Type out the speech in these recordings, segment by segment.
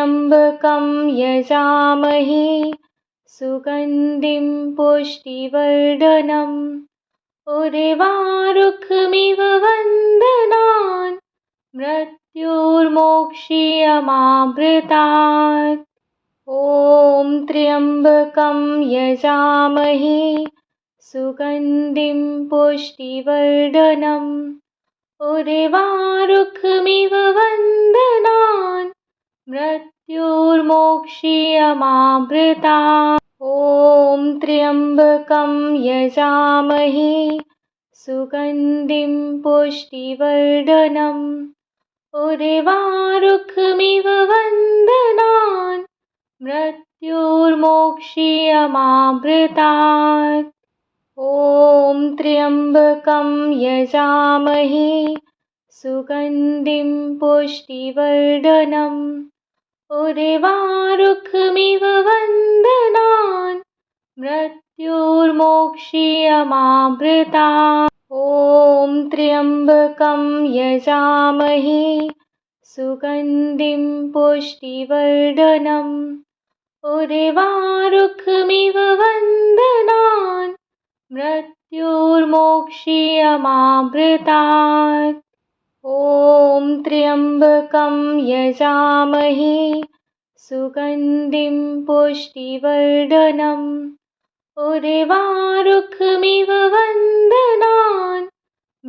त्र्यम्बकं यजामहे सुगन्धिं पुष्टिवर्धनम् उर्वारुकमिव वन्दनान् मृत्युर्मोक्षीयमामृतात्। ॐ त्र्यम्बकं यजामहे सुगन्धिं पुष्टिवर्धनम् उर्वारुकमिव वन्दनान् मृत्युर्मोक्षीयमामृतात्। ॐ त्र्यम्बकं यजामहे सुगन्धिं पुष्टिवर्धनम् उर्वारुकमिव वन्दनान् मृत्युर्मोक्षीयमामृतात्। ॐ त्र्यम्बकं यजामहे सुगन्धिं पुष्टिवर्धनम् उर्वारुकमिव वन्दनान् मृत्युर्मोक्षीयमामृतात्। ॐ त्र्यम्बकं यजामहे सुगन्धिं पुष्टिवर्धनम् उर्वारुकमिव वन्दनान् मृत्युर्मोक्षीयमामृतात्। ॐ त्र्यम्बकं यजामहे सुगन्धिं पुष्टिवर्धनम् उर्वारुकमिव वन्दनान्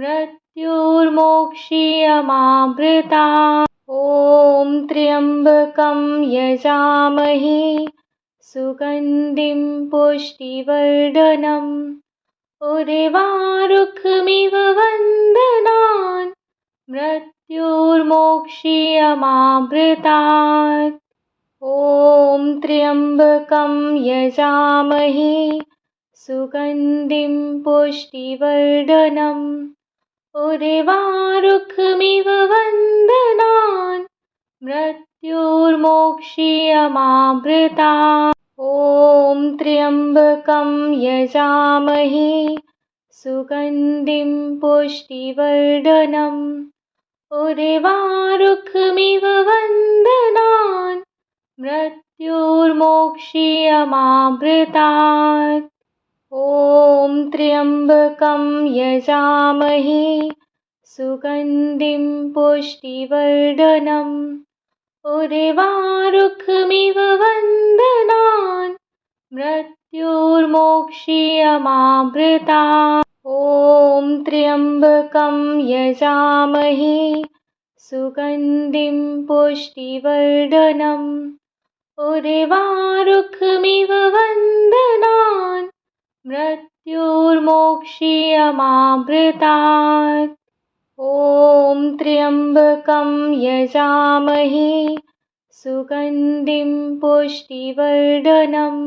मृत्युर्मोक्षीयमामृतात्। ॐ त्र्यम्बकं यजामहे सुगन्धिं पुष्टिवर्धनम् उर्वारुकमिव वन्दनान् मृत्युर्मोक्षीयमामृतात्। ॐ त्र्यम्बकं यजामहे सुगन्धिं पुष्टिवर्धनम् उर्वारुकमिव वन्दनान् मृत्युर्मोक्षीयमामृतात्। ॐ त्र्यम्बकं यजामहे सुगन्धिं पुष्टिवर्धनम् उर्वारुकमिव वन्दनान् मृत्युर्मोक्षीयमामृतात्। ॐ त्र्यम्बकं यजामहे सुगन्धिं पुष्टिवर्धनम् उर्वारुकमिव वन्दनान् मृत्युर्मोक्षीयमामृतात्। ॐ त्र्यम्बकं यजामहे सुगन्धिं पुष्टिवर्धनम् उर्वारुकमिव वन्दनान् मृत्युर्मोक्षीयमामृतात्। ॐ त्र्यम्बकं यजामहे सुगन्धिं पुष्टिवर्धनम्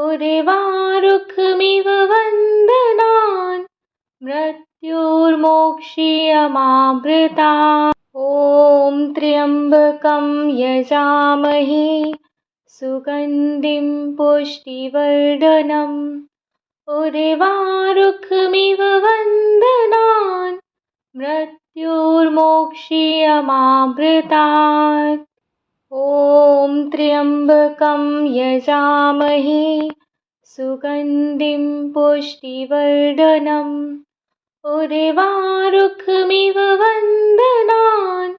उर्वारुकमिव वन्दनान् मृत्युर्मोक्षीयमामृतात्। ॐ त्र्यम्बकं यजामहे सुगन्धिं पुष्टिवर्धनम् उर्वारुकमिव वन्दनान् मृत्युर्मोक्षीयमामृतात्। ॐ त्र्यम्बकं यजामहे सुगन्धिं पुष्टिवर्धनम् उर्वारुकमिव वन्दनान्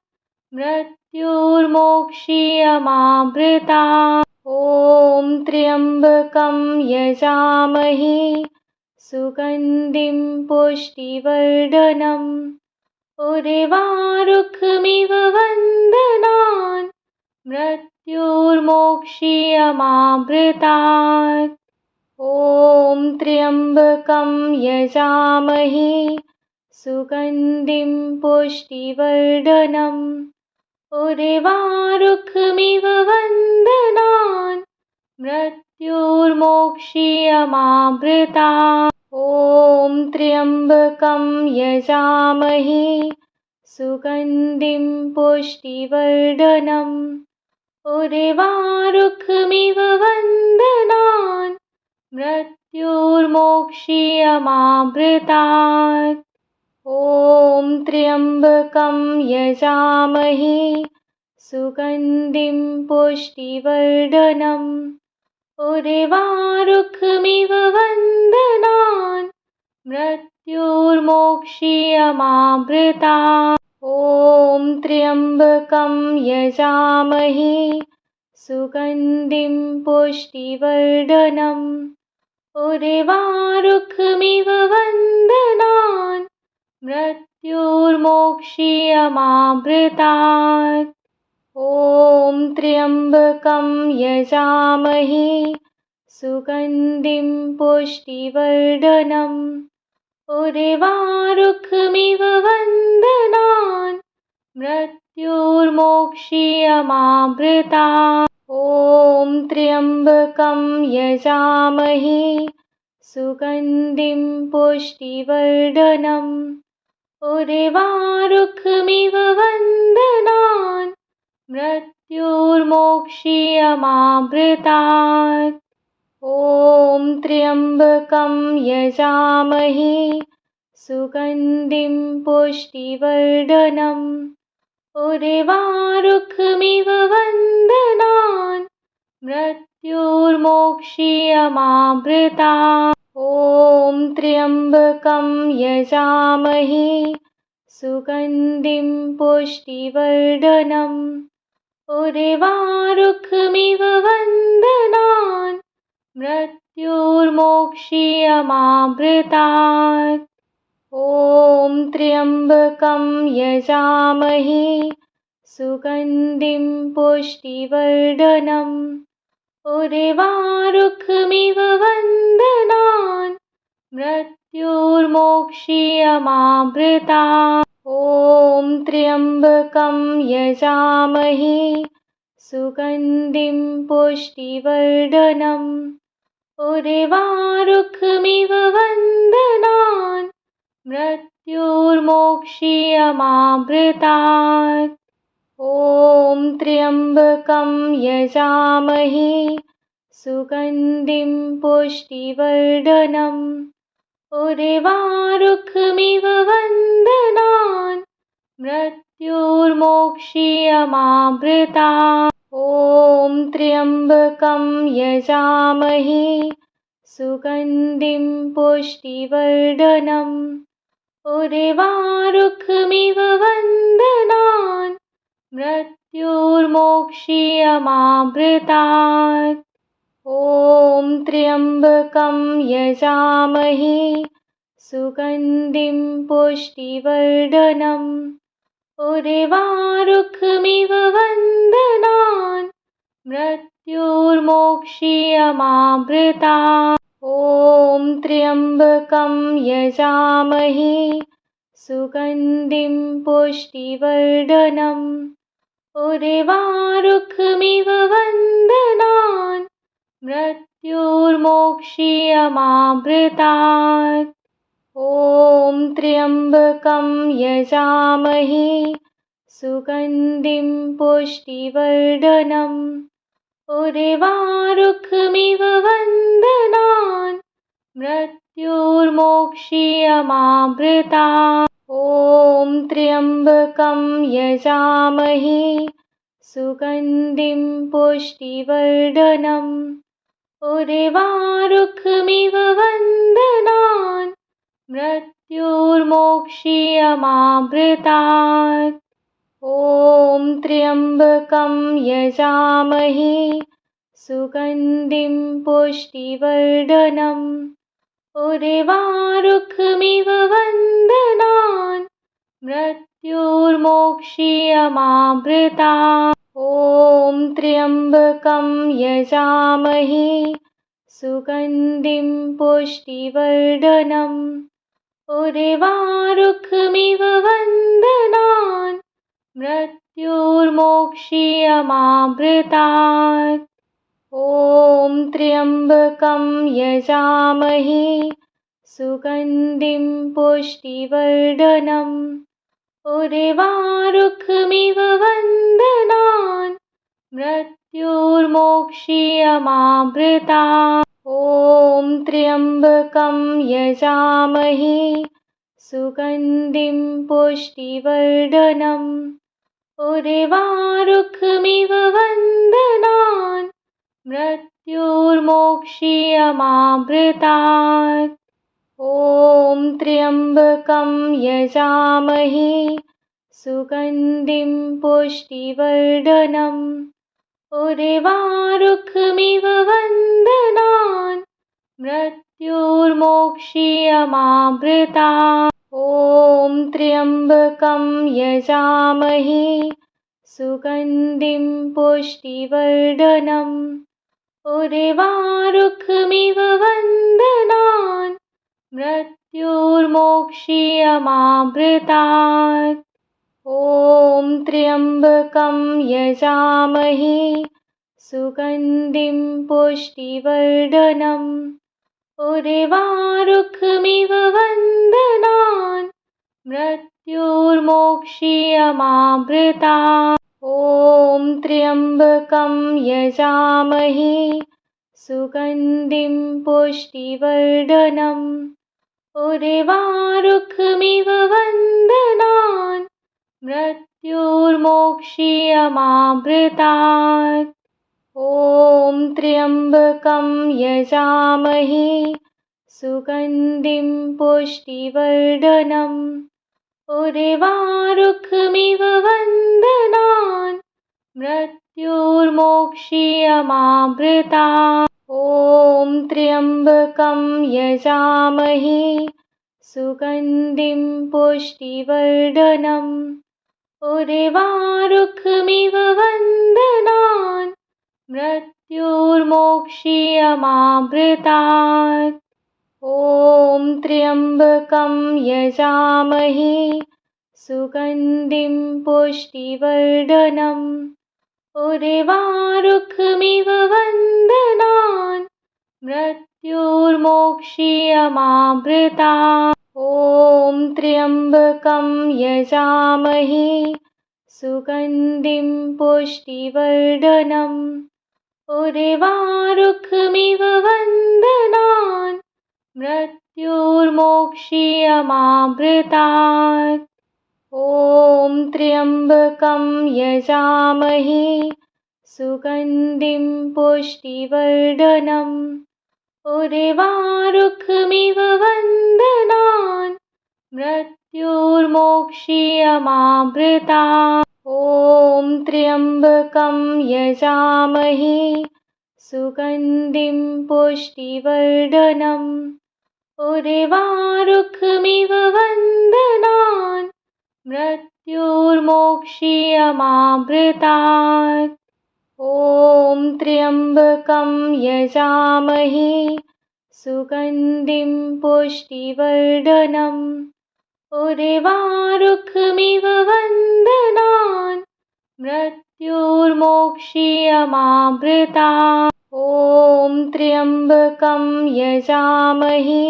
मृत्युर्मोक्षीयमामृतात्। ॐ त्र्यम्बकं यजामहे सुगन्धिं पुष्टिवर्धनम् उर्वारुकमिव वन्दनान् मृत्युर्मोक्षीयमामृतात्। ॐ त्र्यम्बकं यजामहे सुगन्धिं पुष्टिवर्धनम् उर्वारुकमिव वन्दनान् मृत्युर्मोक्षीयमामृतात्। ॐ त्र्यम्बकं यजामहे सुगन्धिं पुष्टिवर्धनम् उर्वारुकमिव वन्दनान् मृत्युर्मोक्षीयमामृतात्। ॐ त्र्यम्बकं यजामहे सुगन्धिं पुष्टिवर्धनम् उर्वारुकमिव वन्दनान् मृत्युर्मोक्षीयमामृता ॐ त्र्यम्बकं यजामहे सुगन्धिं पुष्टिवर्धनम् उर्वारुकमिव वन्दनान् मृत्युर्मोक्षीयमामृतात् ॐ त्र्यम्बकं यजामहे सुगन्धिं पुष्टिवर्धनम् उर्वारुकमिव वन्दनान् मृत्युर्मोक्षीयमामृतात् ॐ त्र्यम्बकं यजामहे सुगन्धिं पुष्टिवर्धनम् उर्वारुकमिव वन्दनान् मृत्युर्मोक्षीयमामृतात् ॐ त्र्यम्बकं यजामहे सुगन्धिं पुष्टिवर्धनम् उर्वारुकमिव वन्दनान् मृत्युर्मोक्षीयमामृतात् ॐ त्र्यम्बकं यजामहे सुगन्धिं पुष्टिवर्धनम् उर्वारुकमिव वन्दनान् मृत्युर्मोक्षीयमामृतात् ॐ त्र्यम्बकं यजामहे सुगन्धिं पुष्टिवर्धनम् उर्वारुकमिव वन्दनान् मृत्युर्मोक्षीयमामृतात् ॐ त्र्यम्बकं यजामहे सुगन्धिं पुष्टिवर्धनम् उर्वारुकमिव वन्दनान् मृत्युर्मोक्षीयमामृतात् ॐ त्र्यम्बकं यजामहे सुगन्धिं पुष्टिवर्धनम् उर्वारुकमिव वन्दनान् मृत्युर्मोक्षीयमामृतात् ॐ त्र्यम्बकं यजामहे सुगन्धिं पुष्टिवर्धनम् उर्वारुकमिव वन्दनान् मृत्युर्मोक्षीयमामृतात् ॐ त्र्यम्बकं यजामहे सुगन्धिं पुष्टिवर्धनम् उर्वारुकमिव वन्दनान् मृत्युर्मोक्षीयमामृतात् ॐ त्र्यम्बकं यजामहे सुगन्धिं पुष्टिवर्धनम् उर्वारुकमिव वन्दनान् मृत्युर्मोक्षीयमामृतात् ॐ त्र्यम्बकं यजामहे सुगन्धिं पुष्टिवर्धनम् उर्वारुकमिव वन्दनान् मृत्युर्मोक्षीयमामृतात् ॐ त्र्यम्बकं यजामहे सुगन्धिं पुष्टिवर्धनम् उर्वारुकमिव वन्दनान् मृत्युर्मोक्षीयमामृतात् ॐ त्र्यम्बकं यजामहे सुगन्धिं पुष्टिवर्धनम् उर्वारुकमिव वन्दनान् मृत्युर्मोक्षीयमामृतात् ॐ त्र्यम्बकं यजामहे सुगन्धिं पुष्टिवर्धनम् उर्वारुकमिव वन्दनान् मृत्युर्मोक्षीयमामृतात् ॐ त्र्यम्बकं यजामहे सुगन्धिं पुष्टिवर्धनम् उर्वारुकमिव वन्दनान् मृत्युर्मोक्षीयमामृतात् ॐ त्र्यम्बकं यजामहे सुगन्धिं पुष्टिवर्धनम् उर्वारुकमिव वन्दनान् मृत्युर्मोक्षीयमामृतात्। ॐ त्र्यम्बकं यजामहे सुगन्धिं पुष्टिवर्धनम् उर्वारुकमिव वन्दनान् मृत्युर्मोक्षीयमामृतात्। ॐ त्र्यम्बकं यजामहे सुगन्धिं पुष्टिवर्धनम् उर्वारुकमिव वन्दनान् मृत्युर्मोक्षीयमामृतात्। ॐ त्र्यम्बकं यजामहे सुगन्धिं पुष्टिवर्धनम् उर्वारुकमिव वन्दनान् मृत्युर्मोक्षीयमामृतात्। ॐ त्र्यम्बकं यजामहे सुगन्धिं पुष्टिवर्धनम् उर्वारुकमिव वन्दनान् मृत्युर्मोक्षीयमामृतात्। ॐ त्र्यम्बकं यजामहे सुगन्धिं पुष्टिवर्धनम् उर्वारुकमिव वन्दनान् मृत्युर्मोक्षीयमामृतात्। ॐ त्र्यम्बकं यजामहे सुगन्धिं पुष्टिवर्धनम् उर्वारुकमिव वन्दनान् मृत्युर्मोक्षीयमामृतात्। ॐ त्र्यम्बकं यजामहे सुगन्धिं पुष्टिवर्धनम् उर्वारुकमिव वन्दनान् मृत्युर्मोक्षीयमामृतात्। ॐ त्र्यम्बकं यजामहे सुगन्धिं पुष्टिवर्धनम् उर्वारुकमिव वन्दनान् मृत्युर्मोक्षीयमामृतात्। ॐ त्र्यम्बकं यजामहे सुगन्धिं पुष्टिवर्धनम् उर्वारुकमिव वन्दनान् मृत्युर्मोक्षीयमामृतात्। ॐ त्र्यम्बकं यजामहे सुगन्धिं पुष्टिवर्धनम् उर्वारुकमिव वन्दनान् मृत्युर्मोक्षीयमामृतात्। ॐ त्र्यम्बकं यजामहे सुगन्धिं पुष्टिवर्धनम् उर्वारुकमिव वन्दनान् मृत्युर्मोक्षीयमामृतात्। ॐ त्र्यम्बकं यजामहे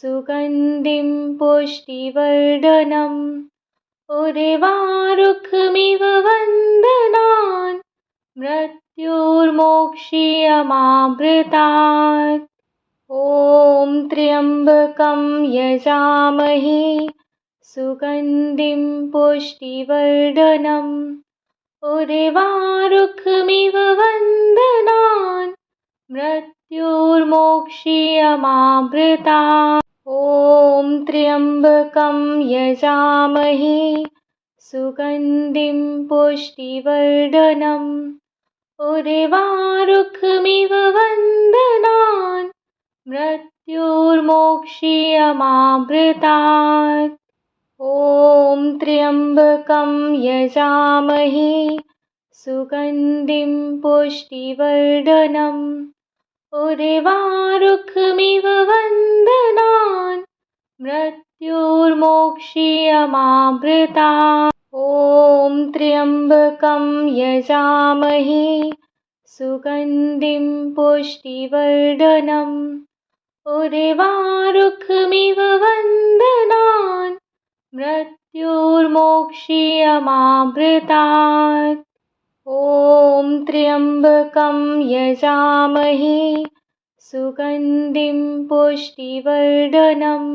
सुगन्धिं पुष्टिवर्धनम् उर्वारुकमिव वन्दनान् मृत्युर्मोक्षीयमामृतात्। ॐ त्र्यम्बकं यजामहे सुगन्धिं पुष्टिवर्धनम् उर्वारुकमिव वन्दनान् मृत्युर्मोक्षीयमामृतात्। ॐ त्र्यम्बकं यजामहे सुगन्धिं पुष्टिवर्धनम् उर्वारुकमिव वन्दनान् मृत्युर्मोक्षीयमामृतात्। ॐ त्र्यम्बकं यजामहे सुगन्धिं पुष्टिवर्धनम् उर्वारुकमिव वन्दनान् मृत्युर्मोक्षीयमामृतात्। ॐ त्र्यम्बकं यजामहे सुगन्धिं पुष्टिवर्धनम् उर्वारुकमिव वन्दनान् मृत्युर्मोक्षीयमामृतात्। ॐ त्र्यम्बकं यजामहे सुगन्धिं पुष्टिवर्धनम्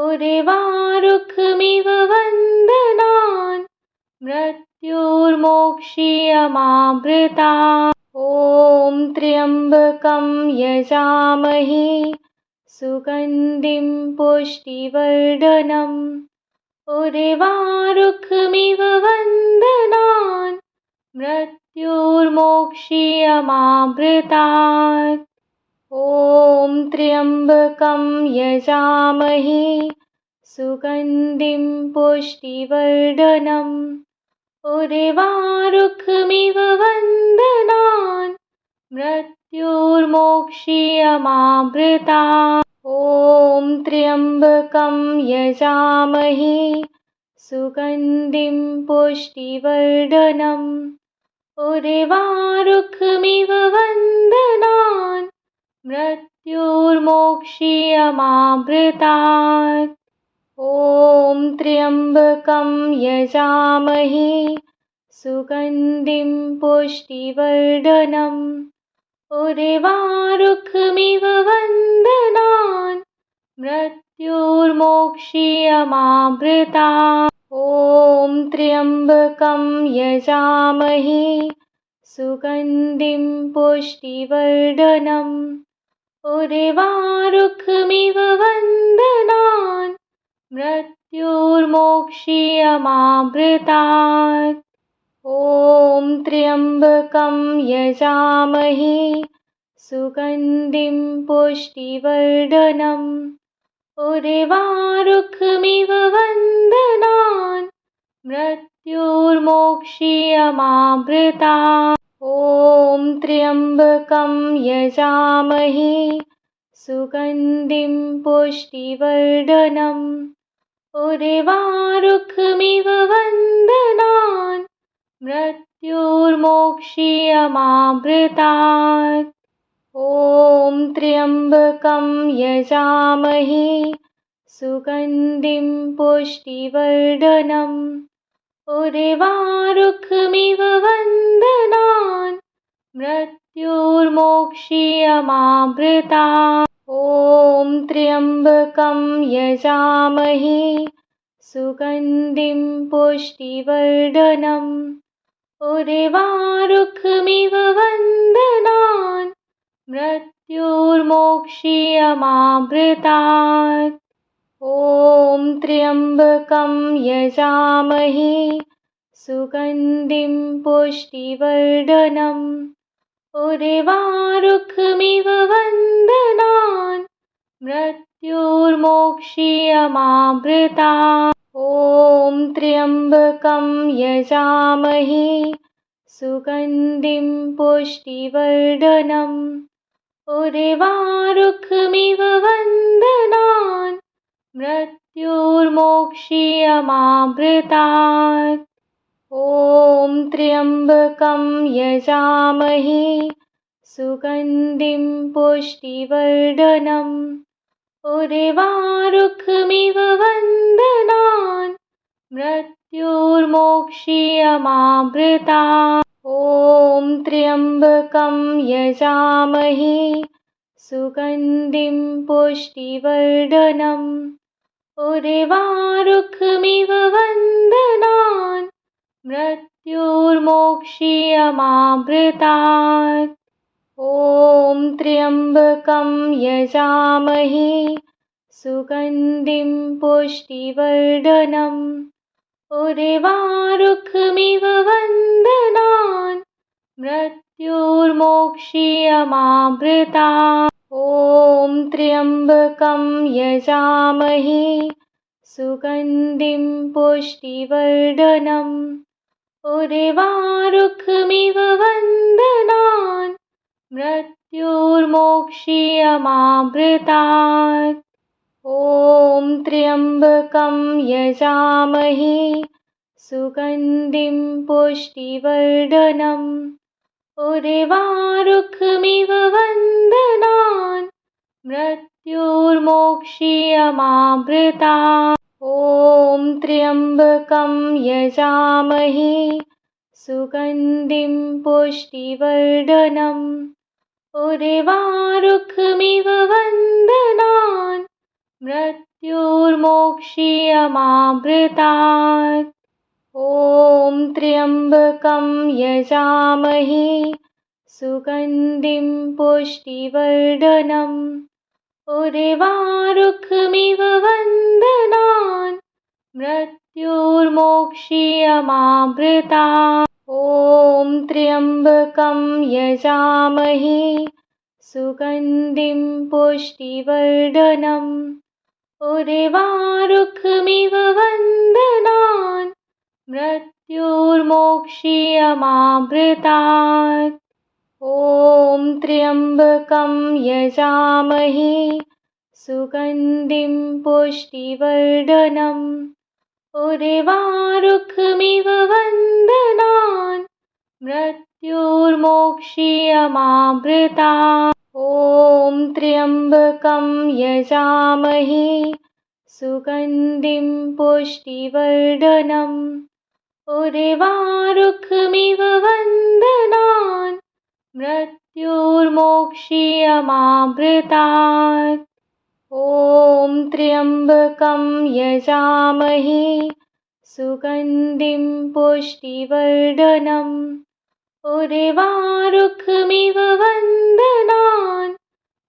उर्वारुकमिव वन्दनान् मृत्युर्मोक्षीयमामृतात्। ॐ त्र्यम्बकं यजामहे सुगन्धिं पुष्टिवर्धनम् उर्वारुकमिव बन्धनान् मृत्युर्मोक्षीयमामृतात्। ॐ त्र्यम्बकं यजामहे सुगन्धिं पुष्टिवर्धनम् उर्वारुकमिव बन्धनान् मृत्युर्मोक्षीयमामृतात्। ॐ त्र्यम्बकं यजामहे सुगन्धिं पुष्टिवर्धनम् उर्वारुकमिव बन्धनान् मृत्युर्मोक्षीयमामृतात्। ॐ त्र्यम्बकं यजामहे सुगन्धिं पुष्टिवर्धनम् उर्वारुकमिव बन्धनान् मृत्युर्मोक्षीयमामृतात्। ॐ त्र्यम्बकं यजामहे सुगन्धिं पुष्टिवर्धनम् उर्वारुकमिव बन्धनान् मृत्युर्मोक्षीयमामृतात्। ॐ त्र्यम्बकं यजामहे सुगन्धिं पुष्टिवर्धनम् उर्वारुकमिव बन्धनान् मृत्युर्मोक्षीयमामृतात्। ॐ त्र्यम्बकं यजामहे सुगन्धिं पुष्टिवर्धनम् उर्वारुकमिव बन्धनान् मृत्युर्मोक्षीयमामृतात्। ॐ त्र्यम्बकं यजामहे सुगन्धिं पुष्टिवर्धनम् उर्वारुकमिव बन्धनान् मृत्युर्मोक्षीयमामृतात्। ॐ त्र्यम्बकं यजामहे सुगन्धिं पुष्टिवर्धनम् उर्वारुकमिव बन्धनान् मृत्युर्मोक्षीयमामृतात्। ॐ त्र्यम्बकं यजामहे सुगन्धिं पुष्टिवर्धनम् उर्वारुकमिव बन्धनान् मृत्युर्मोक्षीयमामृतात्। ॐ त्र्यम्बकं यजामहे सुगन्धिं पुष्टिवर्धनम् उर्वारुकमिव बन्धनान् मृत्युर्मोक्षीयमामृतात्। ॐ त्र्यम्बकं यजामहे सुगन्धिं पुष्टिवर्धनम् उर्वारुकमिव बन्धनान् मृत्युर्मोक्षीयमामृतात्। ॐ त्र्यम्बकं यजामहे सुगन्धिं पुष्टिवर्धनम् उर्वारुकमिव बन्धनान् मृत्युर्मोक्षीयमामृतात्। ॐ त्र्यम्बकं यजामहे सुगन्धिं पुष्टिवर्धनम् उर्वारुकमिव बन्धनान् मृत्युर्मोक्षीयमामृतात्। ॐ त्र्यम्बकं यजामहे सुगन्धिं पुष्टिवर्धनम् उर्वारुकमिव बन्धनान् मृत्युर्मोक्षीयमामृतात्। ॐ त्र्यम्बकं यजामहे सुगन्धिं पुष्टिवर्धनम् उर्वारुकमिव बन्धनान् मृत्युर्मोक्षीयमामृतात्। ॐ त्र्यम्बकं यजामहे सुगन्धिं पुष्टिवर्धनम् उर्वारुकमिव बन्धनान् मृत्युर्मोक्षीयमामृतात्। ॐ त्र्यम्बकं यजामहे सुगन्धिं पुष्टिवर्धनम् उर्वारुकमिव वन्दनान् मृत्युर्मोक्षीयमामृतात्। ॐ त्र्यम्बकं यजामहे सुगन्धिं पुष्टिवर्धनम् उर्वारुकमिव वन्दनान् मृत्युर्मोक्षीयमामृतात्। ॐ त्र्यम्बकं यजामहे सुगन्धिं पुष्टिवर्धनम् उर्वारुकमिव वन्दनान् मृत्युर्मोक्षीयमामृतात्। ॐ त्र्यम्बकं यजामहे सुगन्धिं पुष्टिवर्धनम् उर्वारुकमिव वन्दनान् मृत्युर्मोक्षीयमामृतात्। ॐ त्र्यम्बकं यजामहे सुगन्धिं पुष्टिवर्धनम् उर्वारुकमिव वन्दनान्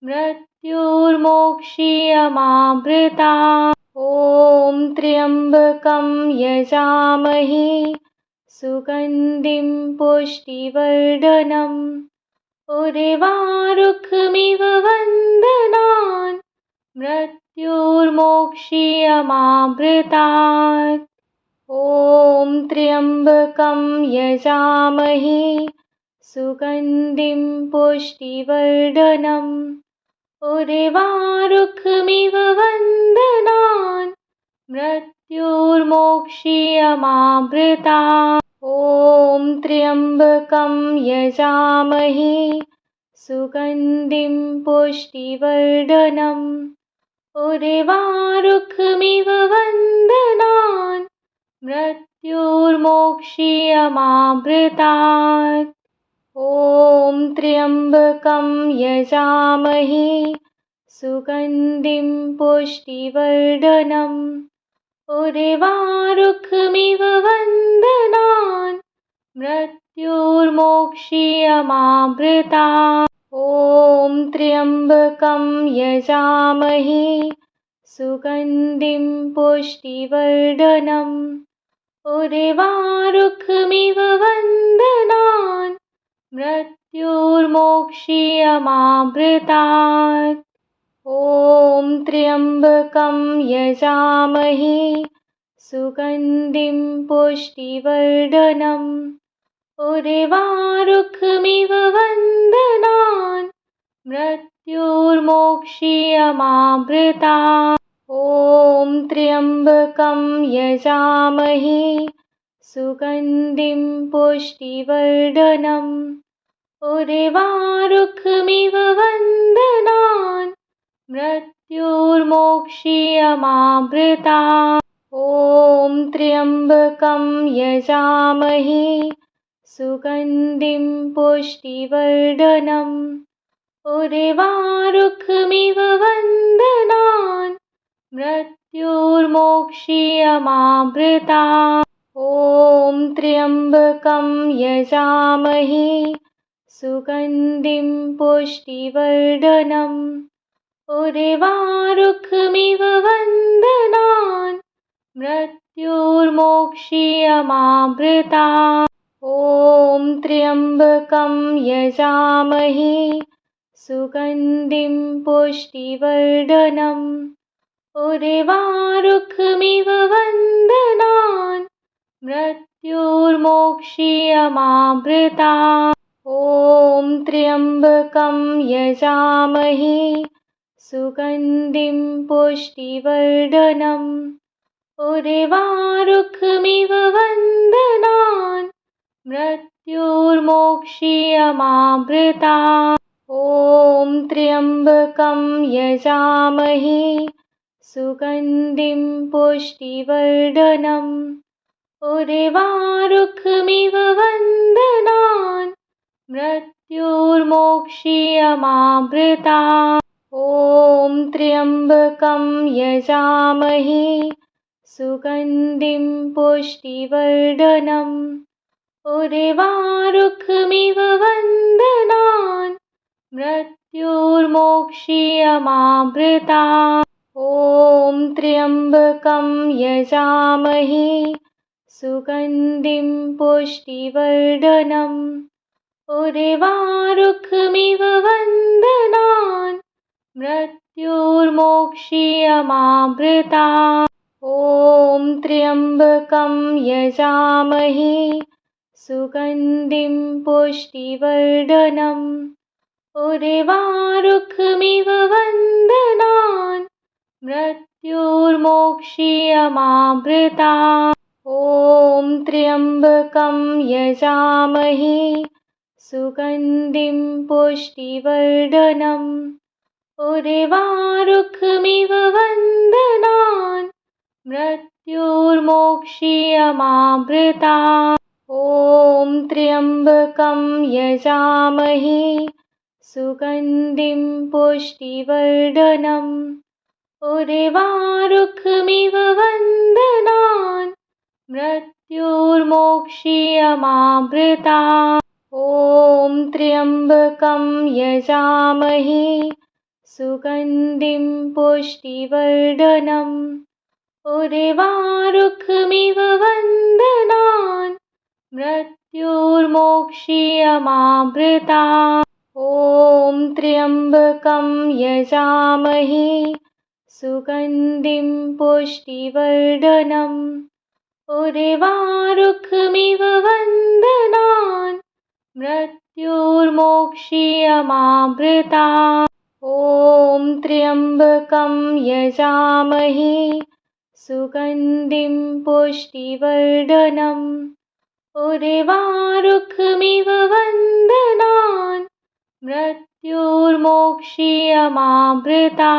मृत्युर्मोक्षीयमामृतात्। ॐ त्र्यम्बकं यजामहे सुगन्धिं पुष्टिवर्धनम् उर्वारुकमिव वन्दनान् मृत्युर्मोक्षीयमामृतात्। ॐ त्र्यम्बकं यजामहे सुगन्धिं पुष्टिवर्धनम् उर्वारुकमिव वन्दनान् मृत्युर्मोक्षीयमामृतात्। ॐ त्र्यम्बकं यजामहे सुगन्धिं पुष्टिवर्धनम् उर्वारुकमिव वन्दनान् मृत्युर्मोक्षीयमामृतात्। ॐ त्र्यम्बकं यजामहे सुगन्धिं पुष्टिवर्धनम् उर्वारुकमिव वन्दनान् मृत्युर्मोक्षीयमामृतात्। ॐ त्र्यम्बकं यजामहे सुगन्धिं पुष्टिवर्धनम् उर्वारुकमिव वन्दनान् मृत्युर्मोक्षीयमामृतात्। ॐ त्र्यम्बकं यजामहे सुगन्धिं पुष्टिवर्धनम् उर्वारुकमिव वन्दनान् मृत्युर्मोक्षीयमामृतात्। ॐ त्र्यम्बकं यजामहे सुगन्धिं पुष्टिवर्धनम् उर्वारुकमिव वन्दनान् मृत्युर्मोक्षीयमामृतात्। ॐ त्र्यम्बकं यजामहे सुगन्धिं पुष्टिवर्धनम् उर्वारुकमिव वन्दनान् मृत्युर्मोक्षीयमामृतात्। ॐ त्र्यम्बकं यजामहे सुगन्धिं पुष्टिवर्धनम् उर्वारुकमिव वन्दनान् मृत्युर्मोक्षीयमामृतात्। ॐ त्र्यम्बकं यजामहे सुगन्धिं पुष्टिवर्धनम् उर्वारुकमिव वन्दनान् मृत्युर्मोक्षीयमामृतात्। ॐ त्र्यम्बकं यजामहे सुगन्धिं पुष्टिवर्धनम् उर्वारुकमिव वन्दनान् मृत्युर्मोक्षीयमामृतात्। ॐ त्र्यम्बकं यजामहे सुगन्धिं पुष्टिवर्धनम् उर्वारुकमिव वन्दनान् मृत्युर्मोक्षीयमामृतात्। ॐ त्र्यम्बकं यजामहे सुगन्धिं पुष्टिवर्धनम् उर्वारुकमिव वन्दनान् मृत्युर्मोक्षीयमामृता ॐ त्र्यम्बकं यजामहे सुगन्धिं पुष्टिवर्धनम् उर्वारुकमिव वन्दनान् मृत्युर्मोक्षीयमामृता ॐ त्र्यम्बकं यजामहे सुगन्धिं पुष्टिवर्धनम् उर्वारुकमिव वन्दनान् मृत्युर्मोक्षीयमामृता ॐ त्र्यम्बकं यजामहे सुगन्धिं पुष्टिवर्धनम् उर्वारुकमिव वन्दनान् मृत्युर्मोक्षीयमामृता ॐ त्र्यम्बकं यजामहे सुगन्धिं पुष्टिवर्धनम् उर्वारुकमिव वन्दनान् मृत्युर्मोक्षीयमामृता ॐ त्र्यम्बकं यजामहे सुगन्धिं पुष्टिवर्धनम् उर्वारुकमिव वन्दनान् मृत्युर्मोक्षीयमामृता ॐ त्र्यम्बकं यजामहे सुगन्धिं पुष्टिवर्धनम् उर्वारुकमिव वन्दनान् मृत्युर्मोक्षीयमामृता ॐ त्र्यम्बकं यजामहे सुगन्धिं पुष्टिवर्धनम् उर्वारुकमिव वन्दनान् मृत्युर्मोक्षीयमामृता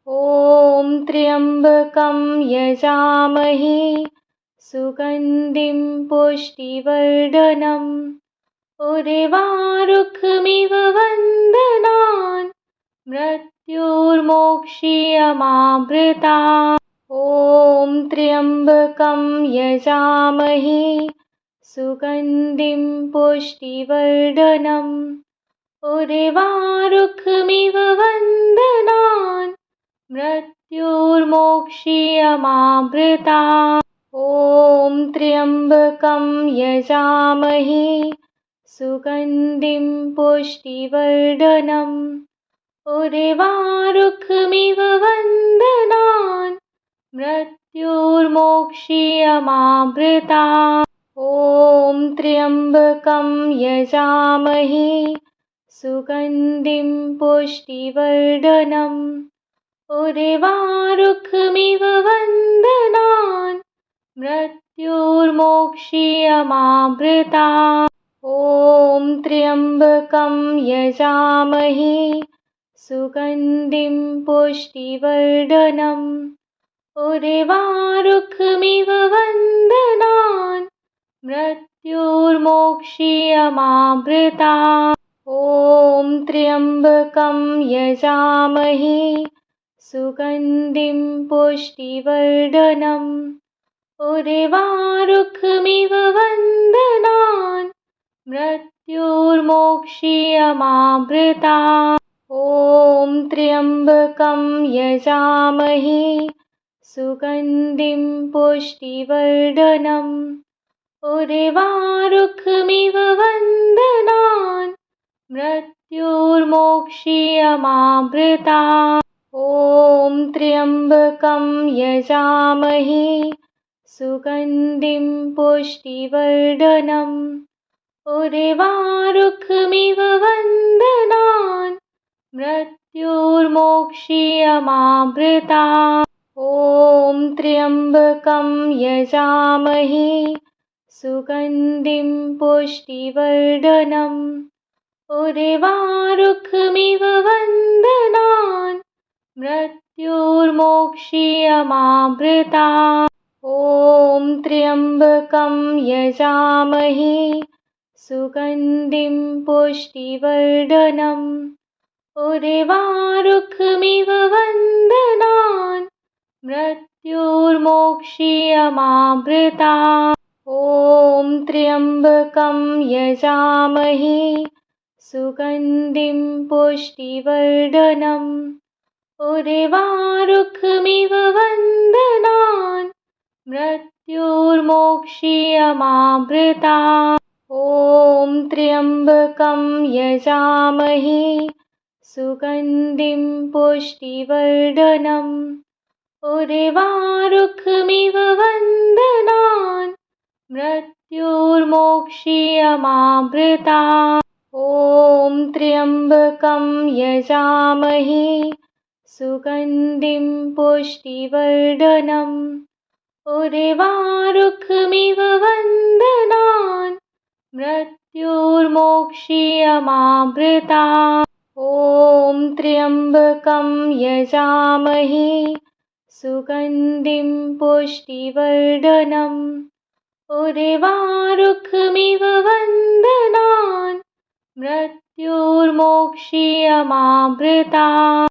ॐ त्र्यम्बकं यजामहे सुगन्धिं पुष्टिवर्धनम् उर्वारुकमिव वन्दनान् मृत्युर्मोक्षीयमामृता ॐ त्र्यम्बकं यजामहे सुगन्धिं पुष्टिवर्धनम् उर्वारुकमिव वन्दनान् मृत्युर्मोक्षीयमामृता ॐ त्र्यम्बकं यजामहे सुगन्धिं पुष्टिवर्धनम् उर्वारुकमिव वन्दनान् मृत्युर्मोक्षीयमामृता ॐ त्र्यम्बकं यजामहे सुगन्धिं पुष्टिवर्धनम् उर्वारुकमिव वन्दनान् मृत्युर्मोक्षीयमामृता ॐ त्र्यम्बकं यजामहे सुगन्धिं पुष्टिवर्धनम् उर्वारुकमिव वन्दनान् मृत्युर्मोक्षीयमामृता ॐ त्र्यम्बकं यजामहे सुगन्धिं पुष्टिवर्धनम् उर्वारुकमिव वन्दनान् मृत्युर्मोक्षीयमामृता ॐ त्र्यम्बकं यजामहे सुगन्धिं पुष्टिवर्धनम् उर्वारुकमिव वन्दनान् मृत्युर्मोक्षीयमामृता ॐ त्र्यम्बकं यजामहे सुगन्धिं पुष्टिवर्धनम् उर्वारुकमिव वन्दनान् मृत्युर्मोक्षीयमामृता ॐ त्र्यम्बकं यजामहे सुगन्धिं पुष्टिवर्धनम् उर्वारुकमिव वन्दनान् मृत्युर्मोक्षीयमामृता ॐ त्र्यम्बकं यजामहे सुगन्धिं पुष्टिवर्धनम् उर्वारुकमिव वन्दनान् मृत्युर्मोक्षीयमामृतात्। ॐ त्र्यम्बकं यजामहे सुगन्धिं पुष्टिवर्धनम् उर्वारुकमिव बन्धनान् मृत्युर्मोक्षीयमामृतात्। ॐ त्र्यम्बकं यजामहे सुगन्धिं पुष्टिवर्धनम् उर्वारुकमिव बन्धनान् मृत्युर्मोक्षीयमामृतात्। ॐ त्र्यम्बकं यजामहे सुगन्धिं पुष्टिवर्धनम् उर्वारुकमिव बन्धनान् मृत्युर्मोक्षीयमामृतात्। ॐ त्र्यम्बकं यजामहे सुगन्धिं पुष्टिवर्धनम् उर्वारुकमिव बन्धनान् मृत्युर्मोक्षीयमामृतात्।